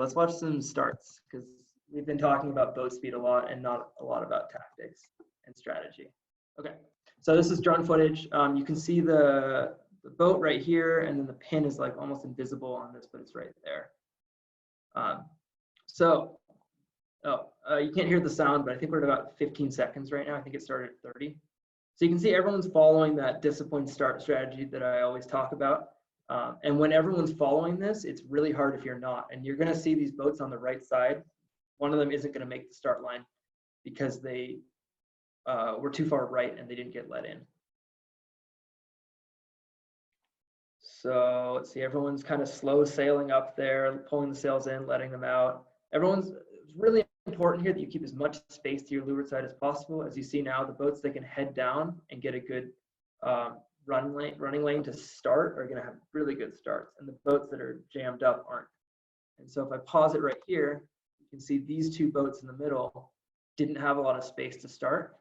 let's watch some starts, because we've been talking about boat speed a lot and not a lot about tactics and strategy. Okay, so this is drone footage. You can see the boat right here, and then the pin is like almost invisible on this, but it's right there. You can't hear the sound, but I think we're at about 15 seconds right now. I think it started at 30. So you can see everyone's following that disciplined start strategy that I always talk about. And when everyone's following this, it's really hard if you're not. And you're going to see these boats on the right side. One of them isn't going to make the start line because they were too far right and they didn't get let in. So let's see, everyone's kind of slow sailing up there, pulling the sails in, letting them out. It's really important here that you keep as much space to your leeward side as possible. As you see now, the boats that can head down and get a good running lane to start are going to have really good starts, and the boats that are jammed up aren't. And so if I pause it right here, you can see these two boats in the middle didn't have a lot of space to start.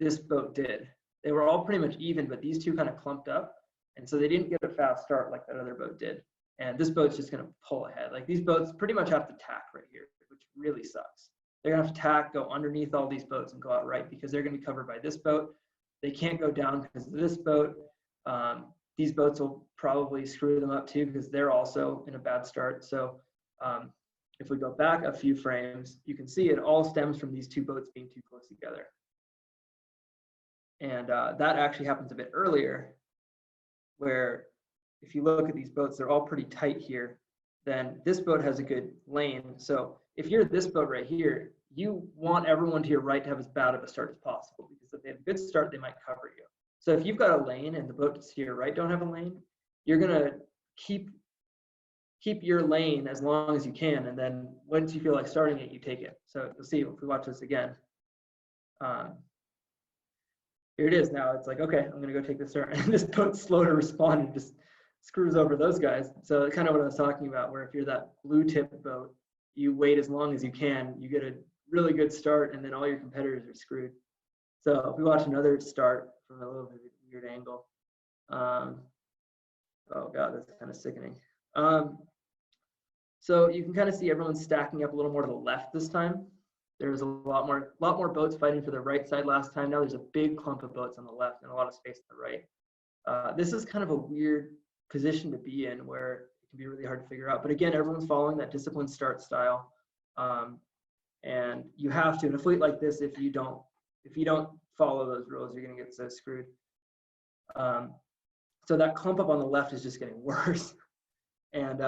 This boat did. They were all pretty much even, but these two kind of clumped up, and so they didn't get a fast start like that other boat did. And this boat's just going to pull ahead. Like, these boats pretty much have to tack right here, which really sucks. They're going to have to tack, go underneath all these boats and go out right, because they're going to be covered by this boat. They can't go down because of this boat. These boats will probably screw them up too, because they're also in a bad start. So if we go back a few frames, you can see it all stems from these two boats being too close together. And that actually happens a bit earlier, where if you look at these boats, they're all pretty tight here. Then this boat has a good lane. So if you're this boat right here, you want everyone to your right to have as bad of a start as possible, because if they have a good start, they might cover you. So if you've got a lane and the boats to your right don't have a lane, you're gonna keep your lane as long as you can, and then once you feel like starting it, you take it. So you'll see if we watch this again. Here it is now. It's like, okay, I'm gonna go take this start, and this boat's slow to respond and just screws over those guys. So kind of what I was talking about, where if you're that blue tip boat, you wait as long as you can, you get a really good start, and then all your competitors are screwed. So if we watch another start from a little bit of a weird angle. Oh God, that's kind of sickening. So you can kind of see everyone's stacking up a little more to the left this time. There's a lot more boats fighting for the right side last time. Now there's a big clump of boats on the left and a lot of space on the right. This is kind of a weird position to be in, where it can be really hard to figure out. But again, everyone's following that disciplined start style. And you have to, in a fleet like this, if you don't follow those rules, you're going to get so screwed. So that clump up on the left is just getting worse. And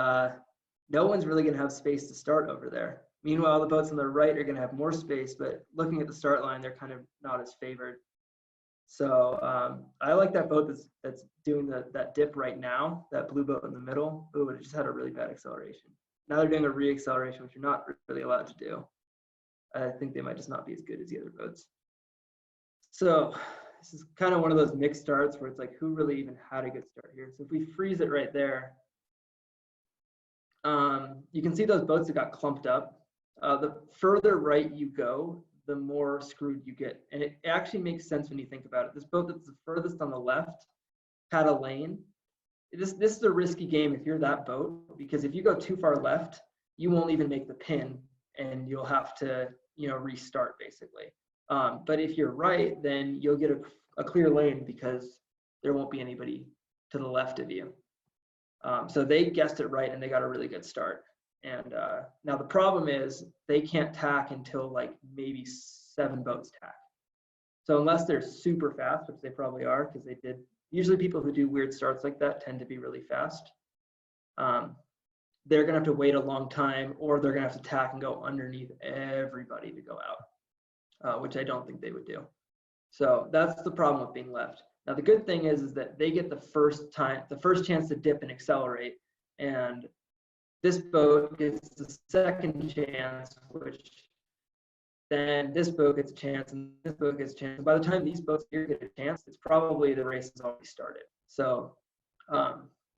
no one's really going to have space to start over there. Meanwhile, the boats on the right are going to have more space, but looking at the start line, they're kind of not as favored. So I like that boat that's doing that dip right now, that blue boat in the middle. Ooh, it just had a really bad acceleration. Now they're doing a re-acceleration, which you're not really allowed to do. I think they might just not be as good as the other boats. So this is kind of one of those mixed starts where it's like, who really even had a good start here? So if we freeze it right there, you can see those boats that got clumped up. The further right you go, the more screwed you get. And it actually makes sense when you think about it. This boat that's the furthest on the left had a lane. This is a risky game if you're that boat, because if you go too far left, you won't even make the pin, and you'll have to, restart basically. But if you're right, then you'll get a clear lane, because there won't be anybody to the left of you. So they guessed it right, and they got a really good start. And now the problem is they can't tack until like maybe 7 boats tack. So unless they're super fast, which they probably are, because they did. Usually people who do weird starts like that tend to be really fast. They're gonna have to wait a long time, or they're gonna have to tack and go underneath everybody to go out, which I don't think they would do. So that's the problem with being left. Now the good thing is that they get the first chance to dip and accelerate, and this boat gets the second chance, which then this boat gets a chance, and this boat gets a chance. By the time these boats here get a chance, it's probably the race has already started. So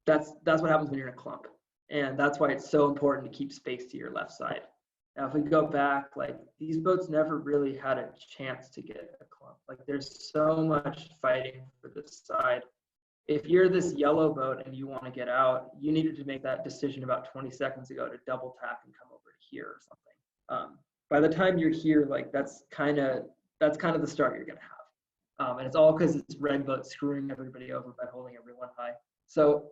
that's what happens when you're in a clump, and that's why it's so important to keep space to your left side. Now, if we go back, like these boats never really had a chance to get a clump. Like there's so much fighting for this side, if you're this yellow boat and you want to get out, you needed to make that decision about 20 seconds ago to double tap and come over here or something. By the time you're here, like that's kind of the start you're going to have. And it's all because it's red boat screwing everybody over by holding everyone high. So,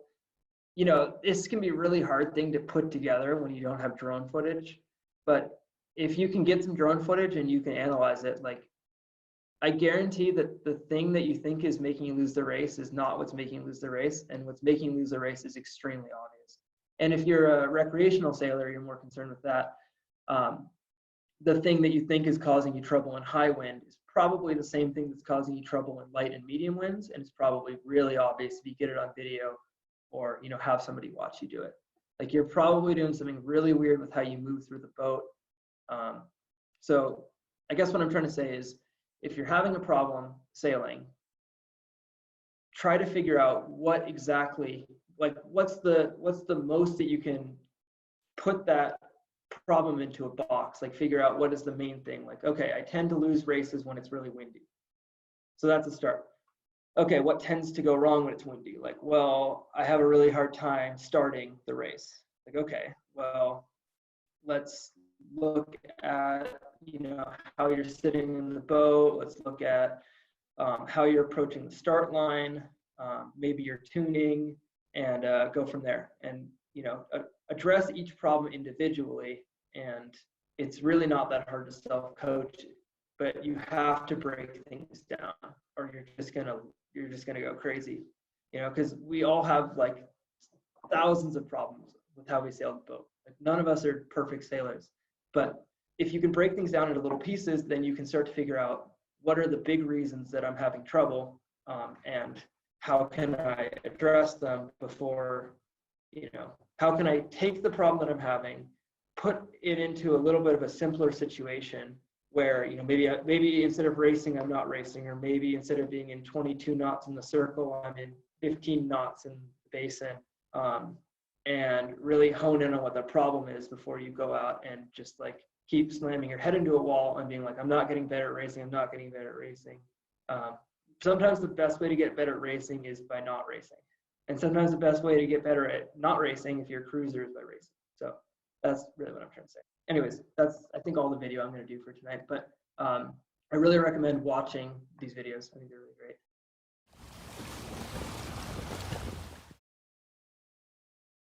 you know, this can be a really hard thing to put together when you don't have drone footage. But if you can get some drone footage and you can analyze it, like I guarantee that the thing that you think is making you lose the race is not what's making you lose the race, and what's making you lose the race is extremely obvious. And if you're a recreational sailor, you're more concerned with that. The thing that you think is causing you trouble in high wind is probably the same thing that's causing you trouble in light and medium winds, and it's probably really obvious if you get it on video or, you know, have somebody watch you do it. Like you're probably doing something really weird with how you move through the boat. So I guess what I'm trying to say is, if you're having a problem sailing, try to figure out what exactly, like what's the most that you can put that problem into a box, like figure out what is the main thing. Like, okay, I tend to lose races when it's really windy. So that's a start. Okay, what tends to go wrong when it's windy? Like, well, I have a really hard time starting the race. Like, okay, well, let's look at, you know, how you're sitting in the boat. Let's look at how you're approaching the start line, maybe your tuning, and go from there. And, you know, address each problem individually. And it's really not that hard to self-coach, but you have to break things down, or you're just gonna go crazy, you know, because we all have like thousands of problems with how we sail the boat. Like none of us are perfect sailors. But if you can break things down into little pieces, then you can start to figure out what are the big reasons that I'm having trouble, and how can I address them before, you know, how can I take the problem that I'm having, put it into a little bit of a simpler situation where, you know, maybe instead of racing, I'm not racing, or maybe instead of being in 22 knots in the circle, I'm in 15 knots in the basin. And really hone in on what the problem is before you go out and just like keep slamming your head into a wall and being like, I'm not getting better at racing, I'm not getting better at racing. Sometimes the best way to get better at racing is by not racing. And sometimes the best way to get better at not racing if you're a cruiser is by racing. So that's really what I'm trying to say. Anyways, that's I think all the video I'm going to do for tonight. But I really recommend watching these videos. I think they're really great.